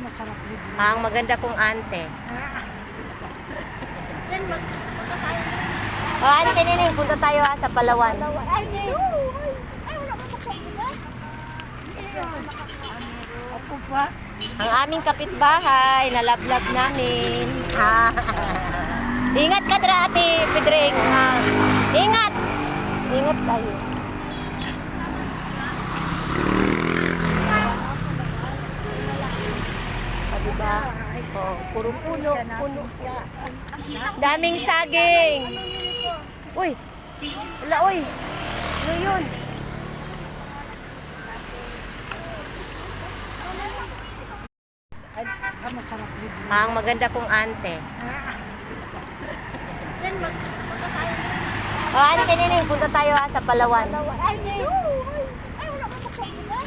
masarap din. Ang maganda kong ante. O, ante Nining, punta tayo sa Palawan. Ay, wala ka magkakita. Ako pa. Ang aming kapitbahay, nalablab namin. Ingat ka, Ate Pedring. Ingat! Ingat tayo. Diba? Oh, puro puno. Daming saging. Uy! Wala, uy! Ano yun? Ay, masarap din. Ang maganda kong ante. O, ante Nining, punta tayo sa Palawan. Ay, wala ka magkakita.